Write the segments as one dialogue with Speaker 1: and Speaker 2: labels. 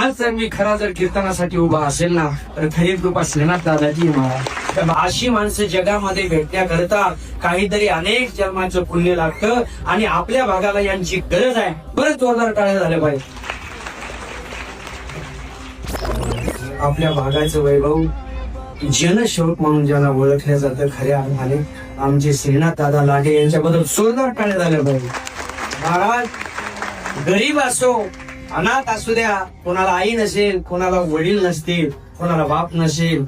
Speaker 1: आज जर मी खरा जर कीर्तनासाठी उभा असेल ना तर खरी कृपा श्रीनाथ दादाजी महाराज. तर अशी माणसं जगामध्ये भेटण्याकरता काहीतरी अनेक जन्माचं पुण्य लागतं आणि आपल्या भागाला यांची गरज आहे. बरं जोरदार टाळ्या झाल्या पाहिजे. आपल्या भागाचं वैभव जनसेवक म्हणून ज्याला ओळखलं जातं खऱ्या अर्थाने आमचे श्रीनाथ दादा लागे यांच्याबद्दल जोरदार टाळ्या झाल्या पाहिजे. महाराज गरीब असो अनाथ असू द्या, कोणाला आई नसेल, कोणाला वडील नसतील, कोणाला बाप नसेल,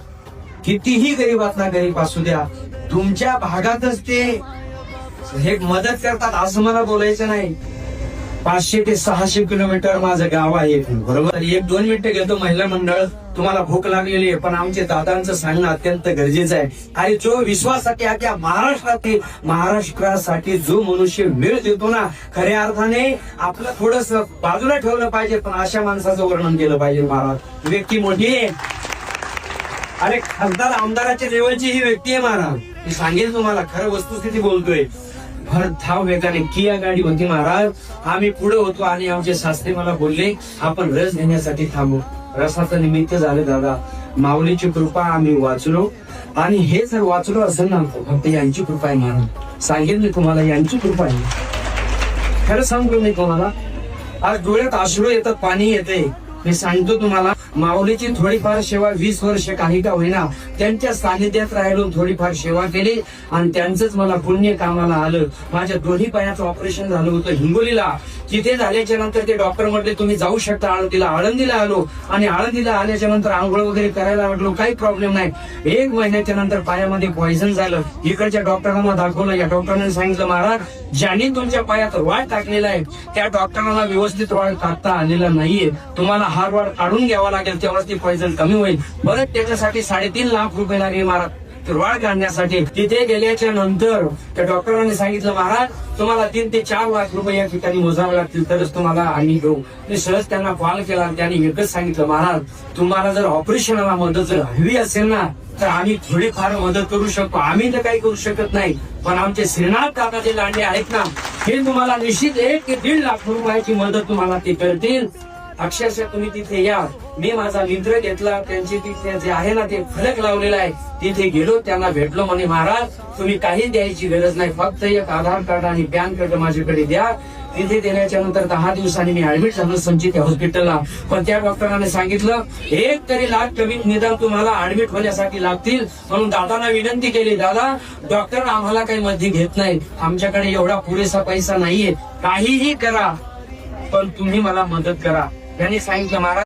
Speaker 1: कितीही गरीबातला गरीब असू द्या, तुमच्या भागातच ते हे मदत करतात असं मला बोलायचं नाही. 500 ते 600 किलोमीटर माझं गाव आहे. बरोबर 1-2 मिनिटं घेतो. महिला मंडळ तुम्हाला भूक लागलेली आहे पण आमचे दादांचं सांगणं अत्यंत गरजेचं आहे. आणि जो विश्वासासाठी अख्या महाराष्ट्रासाठी जो मनुष्य वेळ देतो ना खऱ्या अर्थाने आपलं थोडस बाजूला ठेवलं पाहिजे पण अशा माणसाचं वर्णन केलं पाहिजे. महाराज व्यक्ती मोठी आहे. अरे खासदार आमदाराच्या लेवलची ही व्यक्ती आहे महाराज. मी सांगेल तुम्हाला खरं वस्तुस्थिती बोलतोय. भर धाव वेगाने किया गाडी होती महाराज. आम्ही पुढे होतो आणि आमचे शास्त्री मला बोलले आपण रस घेण्यासाठी थांबू. रसाचं निमित्त झालं दादा. माऊलीची कृपा आम्ही वाचलो आणि हे जर वाचलो असेल ना फक्त यांची कृपा आहे महाराज. सांगेल मी तुम्हाला यांची कृपा आहे. खरं सांगतो मी तुम्हाला आज डोळ्यात अश्रू येतात, पाणी येते. मी सांगतो तुम्हाला माऊलीची थोडीफार सेवा 20 वर्ष काही का होईना त्यांच्या सानिध्यात राहिलो, थोडीफार सेवा केली आणि त्यांचंच मला पुण्य कामाला आलं. माझ्या दोन्ही पायाचं ऑपरेशन झालं होतं हिंगोलीला. तिथे झाल्याच्या नंतर ते डॉक्टर म्हटले तुम्ही जाऊ शकता आळंदीला. आळंदीला आलो आणि आळंदीला आल्याच्या नंतर आंघोळ वगैरे करायला वाटलो, काही प्रॉब्लेम नाही. 1 महिन्याच्या नंतर पायामध्ये पॉइझन झालं. इकडच्या डॉक्टरांना दाखवलं. या डॉक्टरांनी सांगितलं महाराज ज्यांनी तुमच्या पायात वाळ टाकलेला आहे त्या डॉक्टरांना व्यवस्थित वाळ टाकता आलेला नाहीये. तुम्हाला हा वाळ काढून घ्यावा लागेल तेव्हाच ती पॉइझन कमी होईल. परत त्याच्यासाठी 3.5 लाख रुपये लागले महाराज वाढ काढण्यासाठी. तिथे गेल्याच्या नंतर त्या डॉक्टरांनी सांगितलं महाराज तुम्हाला 3 ते 4 लाख रुपये या ठिकाणी मोजावे लागतील तरच तुम्हाला आम्ही घेऊ. मी सहज त्यांना कॉल केला. त्यांनी एकच सांगितलं महाराज तुम्हाला जर ऑपरेशनला मदत जर हवी असेल ना तर आम्ही थोडीफार मदत करू शकतो. आम्ही तर काही करू शकत नाही पण आमचे श्रीनाथ दादा जे लांडे आहेत ना हे तुम्हाला निश्चित 1 ते 1.5 लाख रुपयाची मदत तुम्हाला ते करतील. अक्षरशः तुम्ही तिथे या. मी माझा मित्र घेतला. त्यांची तिथे जे आहे ना ते फलक लावलेला आहे तिथे गेलो. त्यांना भेटलो. म्हणे महाराज तुम्ही काही द्यायची गरज नाही फक्त एक आधार कार्ड आणि पॅन कार्ड माझ्याकडे द्या. तिथे देण्याच्या नंतर 10 दिवसांनी मी ऍडमिट झालो संचित हॉस्पिटलला. पण त्या डॉक्टरांनी सांगितलं 1 तरी लाख कमी निदान तुम्हाला ऍडमिट होण्यासाठी लागतील. म्हणून दादांना विनंती केली दादा डॉक्टर आम्हाला काही मध्ये घेत नाही. आमच्याकडे एवढा पुरेसा पैसा नाहीये. काहीही करा पण तुम्ही मला मदत करा. त्यांनी सांगितलं महाराज